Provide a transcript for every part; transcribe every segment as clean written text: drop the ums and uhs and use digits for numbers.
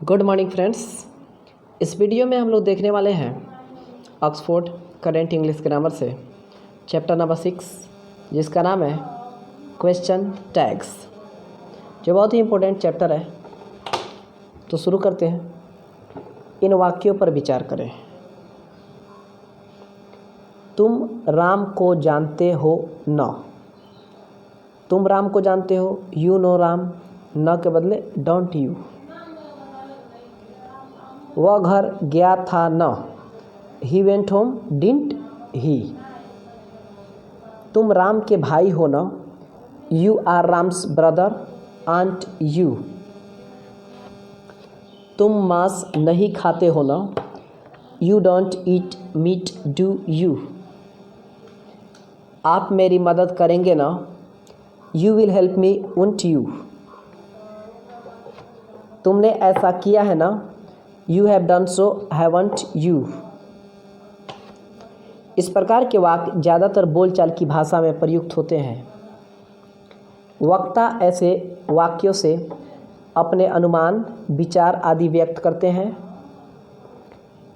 Good morning friends. इस video में हम लोग देखने वाले हैं ऑक्सफोर्ड करेंट इंग्लिश ग्रामर से चैप्टर नंबर 6 जिसका नाम है क्वेश्चन टैग्स, जो बहुत ही इम्पोर्टेंट चैप्टर है। तो शुरू करते हैं। इन वाक्यों पर विचार करें। तुम राम को जानते हो न। तुम राम को जानते हो, यू नो राम, न के बदले डोंट यू। वह घर गया था न, he went home didn't he. तुम राम के भाई हो न, you are Ram's brother aren't you. तुम मांस नहीं खाते हो न, you don't eat meat do you. आप मेरी मदद करेंगे ना, you will help me won't you. तुमने ऐसा किया है ना, you have done so haven't you. इस प्रकार के वाक्य ज़्यादातर बोलचाल की भाषा में प्रयुक्त होते हैं। वक्ता ऐसे वाक्यों से अपने अनुमान, विचार आदि व्यक्त करते हैं,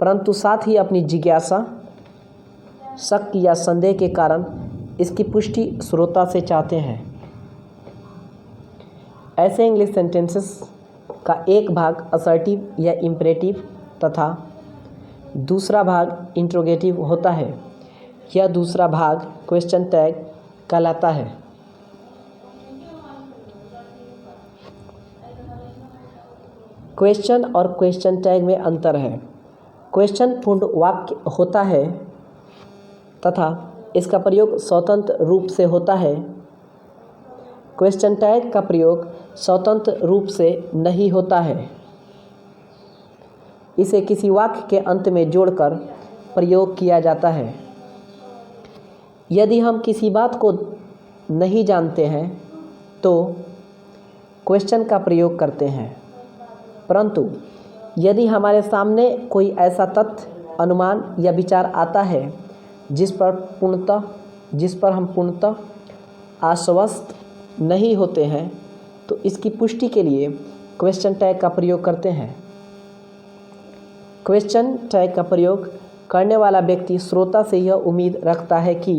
परंतु साथ ही अपनी जिज्ञासा, शक या संदेह के कारण इसकी पुष्टि श्रोता से चाहते हैं। ऐसे इंग्लिश सेंटेंसेस का एक भाग असर्टिव या इम्परेटिव तथा दूसरा भाग इंट्रोगेटिव होता है। यह दूसरा भाग क्वेश्चन टैग कहलाता है। क्वेश्चन और क्वेश्चन टैग में अंतर है। क्वेश्चन पूर्ण वाक्य होता है तथा इसका प्रयोग स्वतंत्र रूप से होता है। क्वेश्चन टैग का प्रयोग स्वतंत्र रूप से नहीं होता है। इसे किसी वाक्य के अंत में जोड़कर प्रयोग किया जाता है। यदि हम किसी बात को नहीं जानते हैं तो क्वेश्चन का प्रयोग करते हैं, परंतु यदि हमारे सामने कोई ऐसा तथ्य, अनुमान या विचार आता है जिस पर हम पूर्णतः आश्वस्त नहीं होते हैं, तो इसकी पुष्टि के लिए क्वेश्चन टैग का प्रयोग करते हैं। क्वेश्चन टैग का प्रयोग करने वाला व्यक्ति श्रोता से यह उम्मीद रखता है कि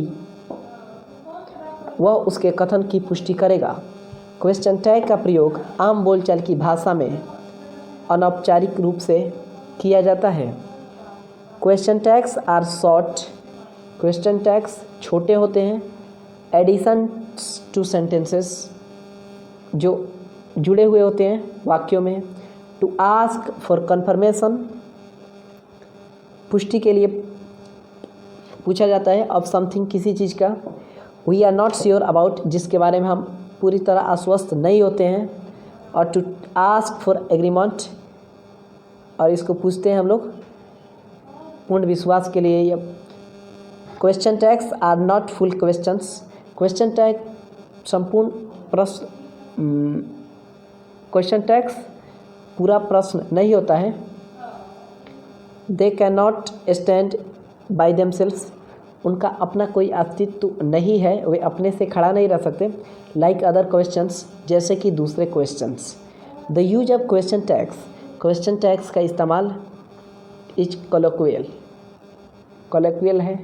वह उसके कथन की पुष्टि करेगा। क्वेश्चन टैग का प्रयोग आम बोलचाल की भाषा में अनौपचारिक रूप से किया जाता है। Question tags are short. Question tags छोटे होते हैं। एडिशन टू सेंटेंसेस, जो जुड़े हुए होते हैं वाक्यों में। टू आस्क फॉर कन्फर्मेशन, पुष्टि के लिए पूछा जाता है अब समथिंग, किसी चीज़ का। We are not sure about, जिसके बारे में हम पूरी तरह आश्वस्त नहीं होते हैं। और टू आस्क फॉर एग्रीमेंट, और इसको पूछते हैं हम लोग पूर्ण विश्वास के लिए। Question tags are not full questions. Question tag संपूर्ण प्रश्न, क्वेश्चन टैग्स पूरा प्रश्न नहीं होता है। They can not stand by themselves, उनका अपना कोई अस्तित्व नहीं है, वे अपने से खड़ा नहीं रह सकते। लाइक अदर क्वेश्चंस, जैसे कि दूसरे questions. The use of question tags, question tags का इस्तेमाल इज कोलोक्वियल, कोलोक्वियल है।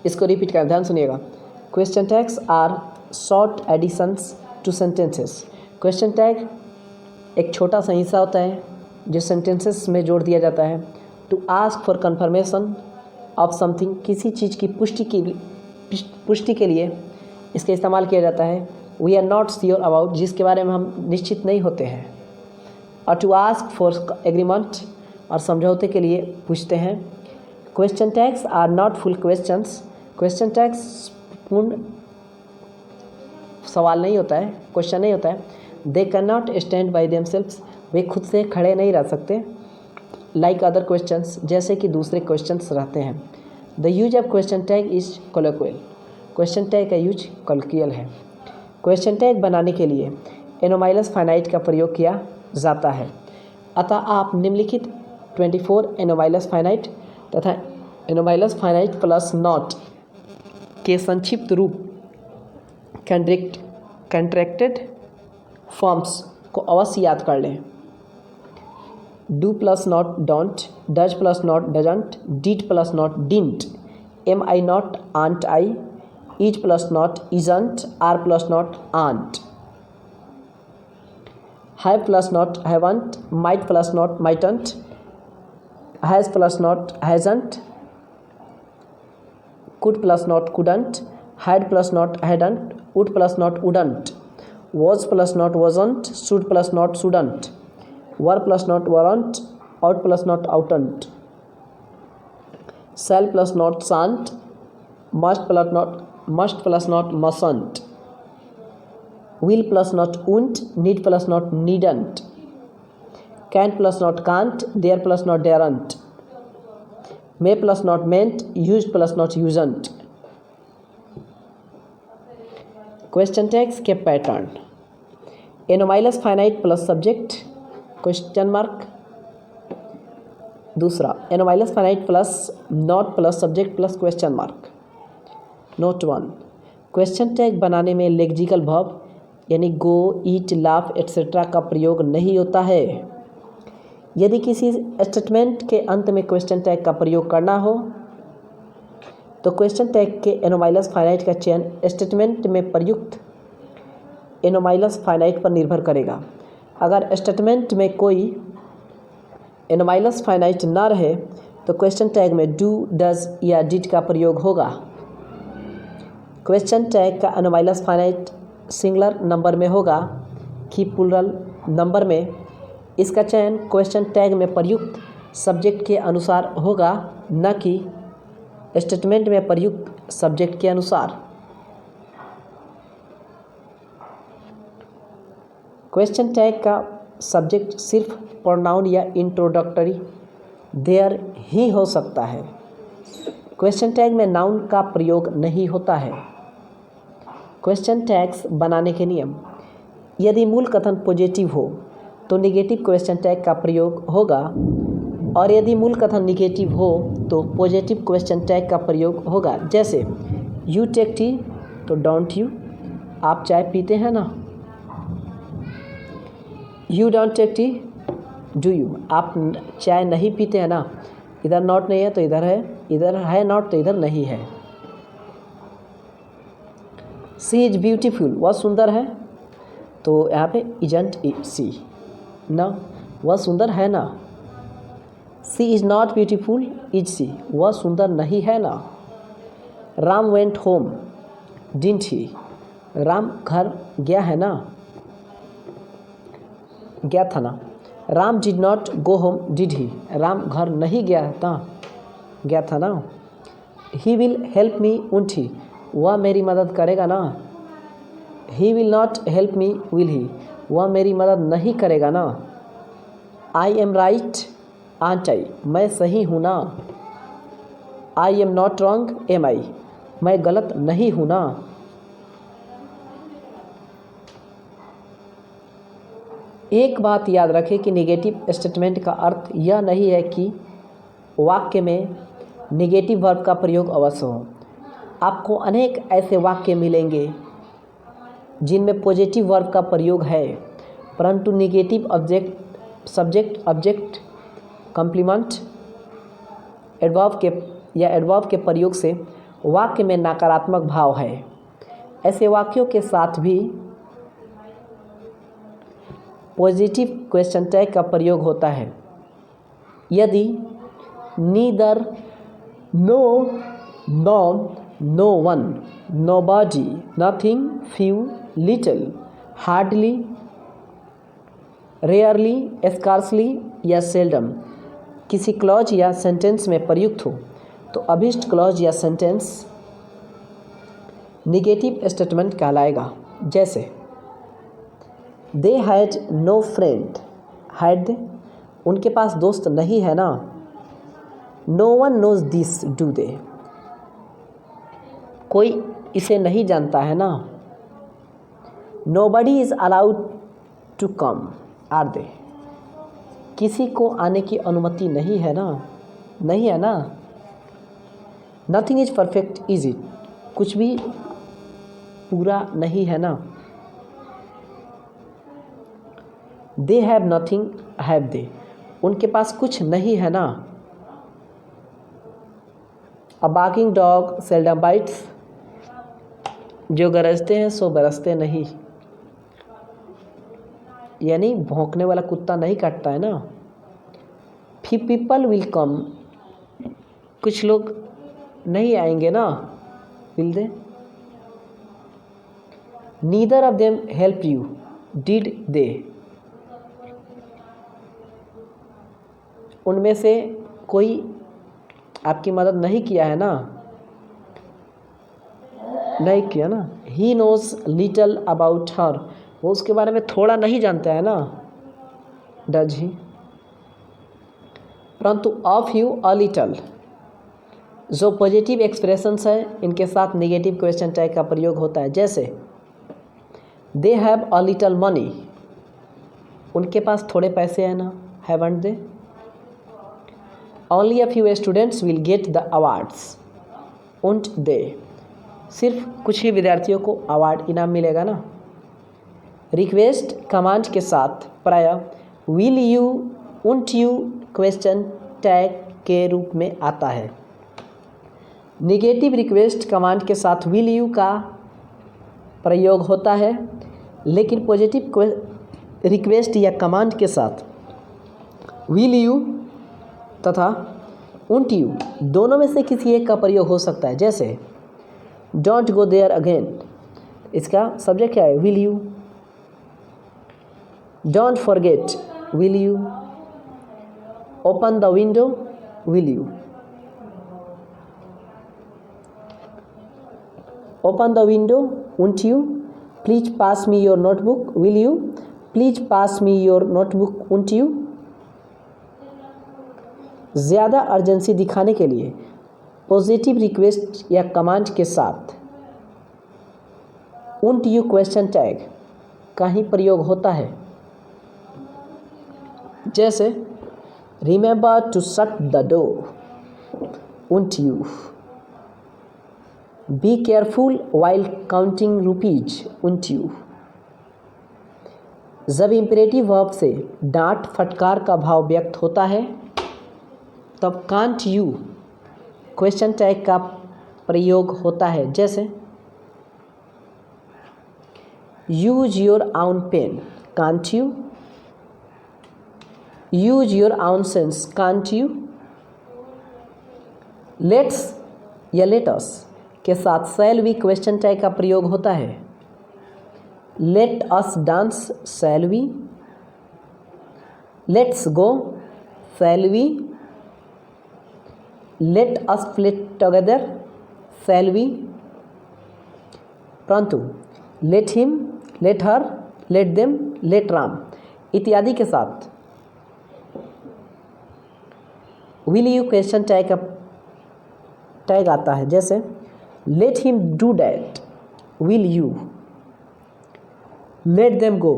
इसको रिपीट कर ध्यान सुनिएगा। Question tags are short additions to sentences. Question tag एक छोटा सा हिस्सा होता है जो सेंटेंसेस में जोड़ दिया जाता है। To ask for confirmation of something, किसी चीज़ की पुष्टि के लिए इसका इस्तेमाल किया जाता है। We are not sure about, जिसके बारे में हम निश्चित नहीं होते हैं। और टू आस्क फॉर एग्रीमेंट, और समझौते के लिए पूछते हैं। Question tags are not full questions. Question tags पूर्ण सवाल नहीं होता है, क्वेश्चन नहीं होता है। They can not stand by themselves, वे खुद से खड़े नहीं रह सकते। लाइक अदर क्वेश्चंस, जैसे कि दूसरे क्वेश्चंस रहते हैं। The use of question tag is colloquial, question tag का यूज कोलोक्वियल है। क्वेश्चन टैग बनाने के लिए एनोमाइलस फाइनाइट का प्रयोग किया जाता है। अतः आप निम्नलिखित 24 एनोमाइलस फाइनाइट तथा एनोमाइलस फाइनाइट प्लस नॉट के संक्षिप्त रूप कंट्रैक्टेड फॉर्म्स को अवश्य याद कर लें। Do plus not don't, does plus not doesn't, did plus not didn't, am I not aren't I, is plus not isn't, are plus not aren't, have plus not haven't, might plus not mightn't, has plus not hasn't, could plus not couldn't, had plus not hadn't, would plus not wouldn't, was plus not wasn't, should plus not shouldn't, were plus not weren't, out plus not outn't, shall plus not shan't, must plus not mustn't, will plus not won't, need plus not needn't, can plus not can't, dare plus not daren't, may plus not meant, used plus not usn't। Question tags के pattern. Anomalous finite plus subject question mark. दूसरा anomalous finite plus not plus subject plus question mark. Note 1, question tag बनाने में lexical verb यानी गो, ईट, laugh etcetera का प्रयोग नहीं होता है। यदि किसी स्टेटमेंट के अंत में क्वेश्चन टैग का प्रयोग करना हो तो क्वेश्चन टैग के एनोमाइलस फाइनाइट का चयन स्टेटमेंट में प्रयुक्त एनोमाइलस फाइनाइट पर निर्भर करेगा। अगर स्टेटमेंट में कोई एनोमाइलस फाइनाइट ना रहे तो क्वेश्चन टैग में डू, डज या डिड का प्रयोग होगा। क्वेश्चन टैग का एनोमाइलस फाइनाइट सिंगुलर नंबर में होगा कि प्लूरल नंबर में। इसका चयन क्वेश्चन टैग में प्रयुक्त सब्जेक्ट के अनुसार होगा, न कि स्टेटमेंट में प्रयुक्त सब्जेक्ट के अनुसार। क्वेश्चन टैग का सब्जेक्ट सिर्फ प्रोनाउन या इंट्रोडक्टरी देयर ही हो सकता है। क्वेश्चन टैग में नाउन का प्रयोग नहीं होता है। क्वेश्चन टैग्स बनाने के नियम। यदि मूल कथन पॉजिटिव हो तो निगेटिव क्वेश्चन टैग का प्रयोग होगा, और यदि मूल कथन निगेटिव हो तो पॉजिटिव क्वेश्चन टैग का प्रयोग होगा। जैसे यू टेक टी तो डोंट यू, आप चाय पीते हैं ना। You don't take tea do you, आप चाय नहीं पीते हैं ना। इधर नॉट नहीं है तो इधर है, इधर है नॉट तो इधर नहीं है। सी इज ब्यूटीफुल, वह सुंदर है, तो यहाँ पे इजंट सी ना, वह सुंदर है ना। She is not beautiful, is she, वह सुंदर नहीं है ना। Ram went home didn't he, Ram घर गया है ना, गया था ना। Ram did not go home did he, Ram घर नहीं गया था ना। He will help me won't he, वह मेरी मदद करेगा ना। He will not help me will he, वह मेरी मदद नहीं करेगा ना। आई एम राइट आंट आई, मैं सही हूँ ना। I am not wrong am I, मैं गलत नहीं हूँ ना। एक बात याद रखें कि निगेटिव स्टेटमेंट का अर्थ यह नहीं है कि वाक्य में निगेटिव वर्ब का प्रयोग अवश्य हो। आपको अनेक ऐसे वाक्य मिलेंगे जिनमें पॉजिटिव वर्ब का प्रयोग है, परंतु negative subject object complement adverb के प्रयोग से वाक्य में नकारात्मक भाव है। ऐसे वाक्यों के साथ भी पॉजिटिव क्वेश्चन टैग का प्रयोग होता है। यदि neither, no, none, no one, nobody, nothing, few, little, hardly, rarely, scarcely या सेल्डम किसी क्लॉज या सेंटेंस में प्रयुक्त हो तो अभिष्ट क्लॉज या सेंटेंस निगेटिव स्टेटमेंट कहलाएगा। जैसे they had no friend, had they, उनके पास दोस्त नहीं है ना। No one knows this do they, कोई इसे नहीं जानता है ना। Nobody is allowed to come are they, किसी को आने की अनुमति नहीं है ना। Nothing is perfect is it, कुछ भी पूरा नहीं है ना। They have nothing, have they, उनके पास कुछ नहीं है ना। A barking dog seldom bytes, जो गरजते हैं सो बरसते नहीं, यानी भौंकने वाला कुत्ता नहीं काटता है ना। फी पीपल विल कम, कुछ लोग नहीं आएंगे ना, will they. Neither of them help you, did they, उनमें से कोई आपकी मदद नहीं किया है ना, नहीं किया ना। He knows little about her, वो उसके बारे में थोड़ा नहीं जानता है ना, डज ही। परंतु ऑफ यू अ लिटल, जो पॉजिटिव एक्सप्रेशंस है इनके साथ नेगेटिव क्वेश्चन टैग का प्रयोग होता है। जैसे they have a little money, उनके पास थोड़े पैसे हैं ना, haven't they. Only a few students will get the awards, won't they, सिर्फ कुछ ही विद्यार्थियों को अवार्ड इनाम मिलेगा ना। रिक्वेस्ट कमांड के साथ प्राय will you, Wundt you question tag के रूप में आता है। निगेटिव रिक्वेस्ट कमांड के साथ विल यू का प्रयोग होता है, लेकिन पॉजिटिव रिक्वेस्ट या कमांड के साथ विल यू तथा उंट यू दोनों में से किसी एक का प्रयोग हो सकता है। जैसे डोंट गो देयर अगेन, इसका सब्जेक्ट क्या है, will you. Don't forget, will you. Open the window, will you. Open the window, won't you? Please pass me your notebook, will you? Please pass me your notebook, won't you? ज़्यादा urgency दिखाने के लिए positive request या command के साथ won't you question tag का ही प्रयोग होता है। जैसे remember to shut the door, won't you? Be careful while counting rupees, won't you? जब इम्परेटिव वर्ब से डांट फटकार का भाव व्यक्त होता है तब कांट यू क्वेश्चन टैग का प्रयोग होता है। जैसे use your own pen, can't you? Use your own sense, can't you? Let's या लेटस के साथ शैल वी क्वेश्चन टैग का प्रयोग होता है। Let us dance, shall we? Let's go, shall we? Let us play together, shall we? परंतु let him, let her, let them, let Ram इत्यादि के साथ विल यू क्वेश्चन टैग का टैग आता है। जैसे let him do that, will you? Let them go,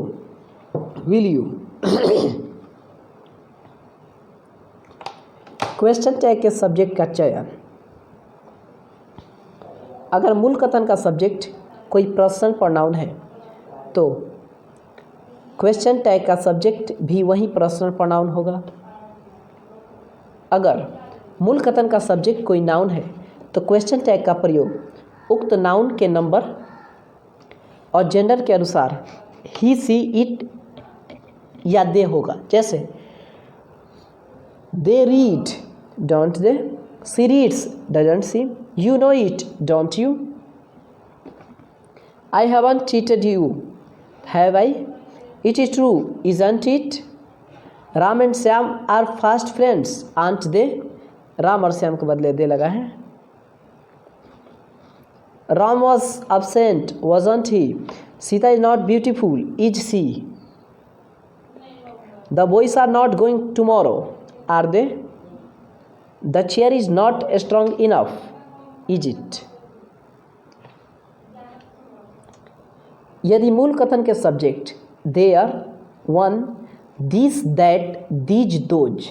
will you? Question tag के subject का चयन, अगर मूल कथन का सब्जेक्ट कोई पर्सनल प्रोनाउन है तो क्वेश्चन टैग का सब्जेक्ट भी वही पर्सनल प्रोनाउन होगा। अगर मूल कथन का सब्जेक्ट कोई नाउन है तो क्वेश्चन टैग का प्रयोग उक्त नाउन के नंबर और जेंडर के अनुसार ही, सी, इट या दे होगा। जैसे they read, don't they? She reads, doesn't she? You know it, don't you? I haven't cheated you, have I? It is true, isn't it? Ram and Shyam are fast friends, aren't they? Ram और श्याम के बदले they लगा है। Ram was absent, wasn't he? Sita is not beautiful, is she? The boys are not going tomorrow, are they? The chair is not strong enough, is it? यदि मूल कथन के subject there, one, this, that, these, those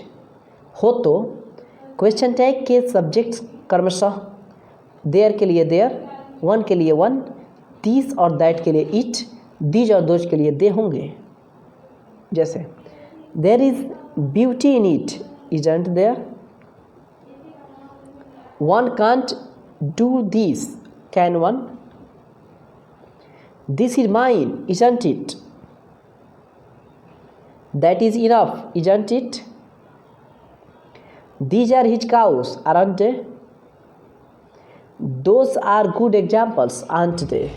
हो तो question tag के subject क्रमशः there के लिए देयर, वन के लिए वन, दिस और दैट के लिए इट, दीज और दोज के लिए दे होंगे। जैसे there is beauty in it, isn't there? One can't do this, can one? This is mine, isn't it? That is enough, isn't it? These are his cows, aren't they? Those are good examples, aren't they?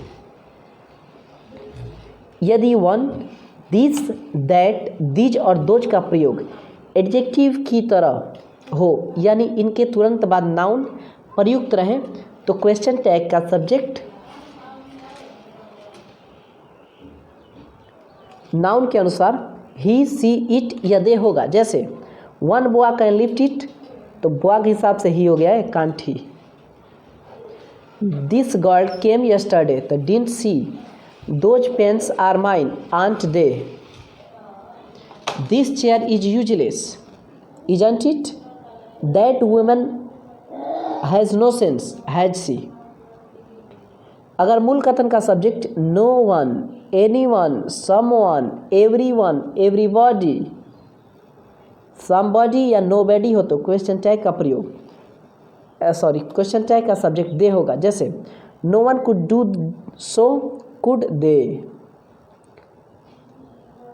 यदि one, this, that, these और those का प्रयोग adjective की तरह हो यानी इनके तुरंत बाद नाउन प्रयुक्त रहे तो क्वेश्चन टैग का सब्जेक्ट नाउन के अनुसार ही, सी, इट या दे होगा। जैसे वन बुआ कैन लिफ्ट इट, तो बुआ के हिसाब से ही हो गया है, can't he. This girl came yesterday, तो didn't she. Those pens are mine, aren't they? This chair is useless, isn't it? That woman has no sense, has she? अगर मूल कथन का subject no one, anyone, someone, everyone, everybody, somebody या nobody हो तो question tag का प्रयोग question tag का सब्जेक्ट दे होगा। जैसे no one could do so, could they?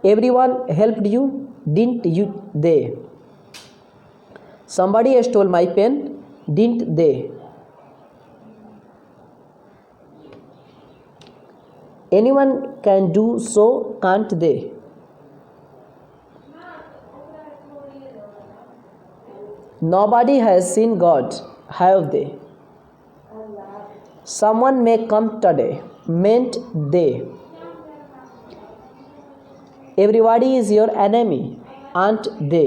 Everyone helped you, didn't you they? Somebody stole my pen, didn't they? Anyone can do so, can't they? Nobody has seen God, have they? Someone may come today, meant they? Everybody is your enemy, aren't they?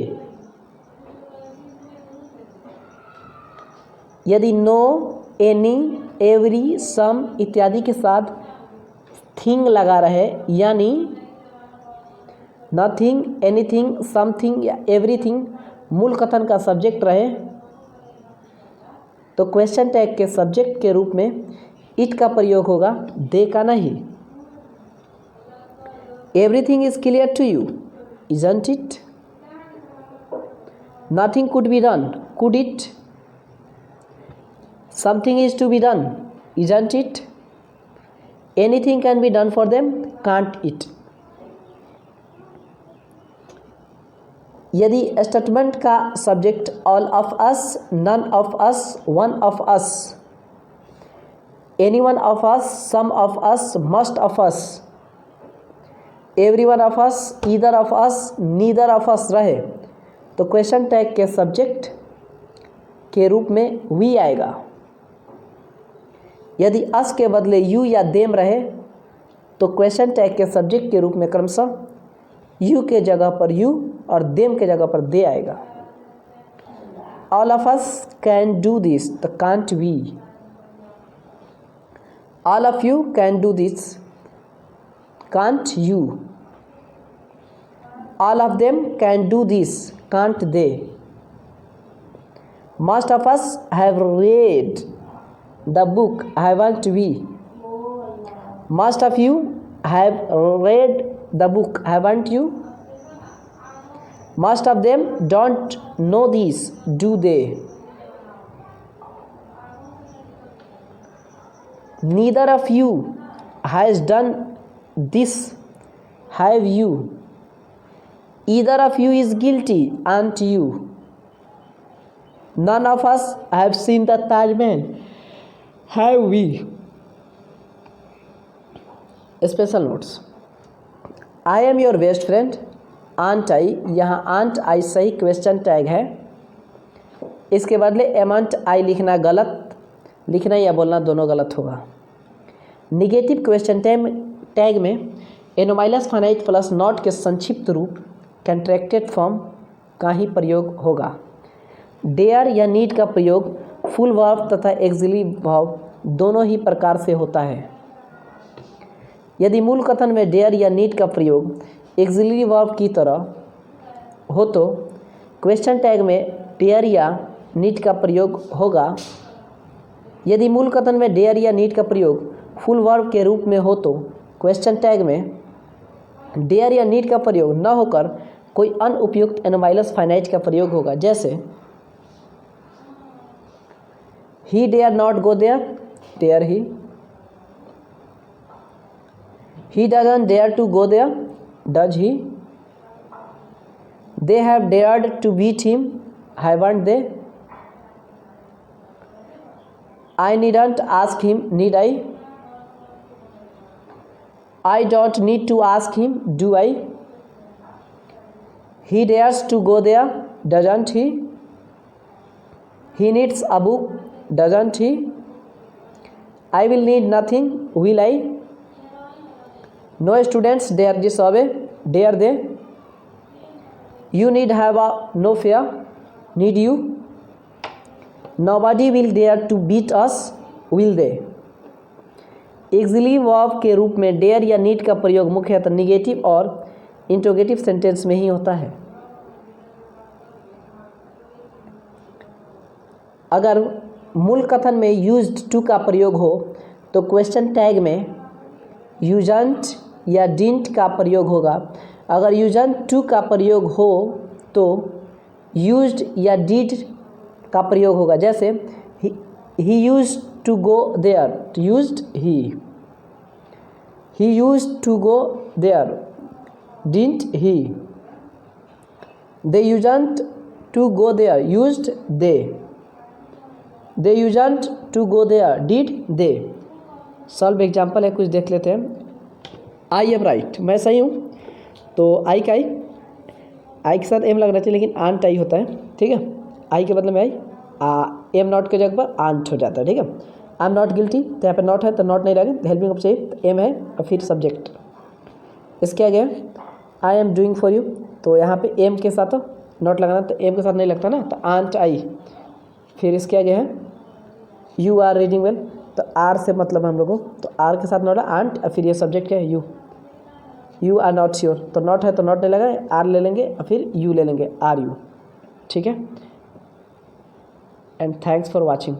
यदि no, any, every, सम इत्यादि के साथ thing लगा रहे यानी nothing, anything, something या everything मूल कथन का सब्जेक्ट रहे तो क्वेश्चन टैग के सब्जेक्ट के रूप में इट का प्रयोग होगा, दे का नहीं। Everything is clear to you, isn't it? Nothing could be done, could it? Something is to be done, isn't it? Anything can be done for them, can't it? यदि statement का subject all of us, none of us, one of us, any one of us, some of us, must of us, every one of us, either of us, neither of us रहे तो question tag के subject के रूप में we आएगा। यदि अस के बदले यू या देम रहे तो क्वेश्चन टैग के सब्जेक्ट के रूप में क्रमशः यू के जगह पर यू और देम के जगह पर दे आएगा। All of us can do this, तो can't we? All of you can do this, can't you? All of them can do this, can't they? Most of us have read the book, haven't we? Most of you have read the book, haven't you? Most of them don't know this, do they? Neither of you has done this, have you? Either of you is guilty, aren't you? None of us have seen the Taj Mahal, have we? Special notes. I am your best friend, aren't I, यहाँ aren't आई सही question tag है। इसके बदले एमंट आई लिखना गलत, लिखना या बोलना दोनों गलत होगा। निगेटिव क्वेश्चन टैग में एनोमाइलस फाइनाइट प्लस नॉट के संक्षिप्त रूप कंट्रैक्टेड फॉर्म का ही प्रयोग होगा। डेयर या नीड का प्रयोग फुल वर्ब तथा एक्सिलरी वर्ब दोनों ही प्रकार से होता है। यदि मूल कथन में डेयर या नीड का प्रयोग एक्सिलरी वर्ब की तरह हो तो क्वेश्चन टैग में डेयर या नीड का प्रयोग होगा। यदि मूल कथन में डेयर या नीड का प्रयोग फुल वर्ब के रूप में हो तो क्वेश्चन टैग में डेयर या नीड का प्रयोग न होकर कोई अनुपयुक्त एनोमाइलस फाइनाइट का प्रयोग होगा। जैसे he dare not go there, dare he doesn't dare to go there, does he, they have dared to beat him, haven't they, I needn't ask him, need I don't need to ask him, do I, he dares to go there, doesn't he needs a book, doesn't he, I will need nothing, will I, no students dare disobey, dare they, you need have no fear, need you, nobody will dare to beat us, will they। Auxiliary verb के रूप में dare या need का प्रयोग मुख्यतः negative और interrogative sentence में ही होता है। अगर मूल कथन में यूज्ड टू का प्रयोग हो तो क्वेश्चन टैग में यूजंट या डिंट का प्रयोग होगा। अगर यूजंट टू का प्रयोग हो तो यूज्ड या डिड का प्रयोग होगा। जैसे he used to go there, used he used to go there, didn't he, they used to go there, used they used to go there, did they। Solve example है, कुछ देख लेते हैं। आई एम राइट, मैं सही हूँ, तो आई का आई के साथ एम लगना चाहिए, लेकिन आंट आई होता है, ठीक है। आई के बदले में आई, एम नॉट के जगह पर आंट हो जाता है, ठीक है। आई एम नॉट गिल्टी, तो यहाँ पे नॉट है तो नॉट नहीं लगेगा, हेल्पिंग ऑफ चाहिए, एम है और फिर सब्जेक्ट। इसके आगे I am doing for you, तो यहाँ पे एम के साथ नॉट लगाना, तो एम के साथ नहीं लगता ना, तो आंट आई। फिर इसके आगे है यू आर रीडिंग वेल, तो आर से मतलब हम लोगों, तो आर के साथ नॉट है आंट, और फिर ये सब्जेक्ट क्या है यू आर नॉट श्योर, तो नॉट है तो नॉट नहीं लगा, आर ले लेंगे और फिर यू ले लेंगे, आर यू, ठीक है। And thanks for watching.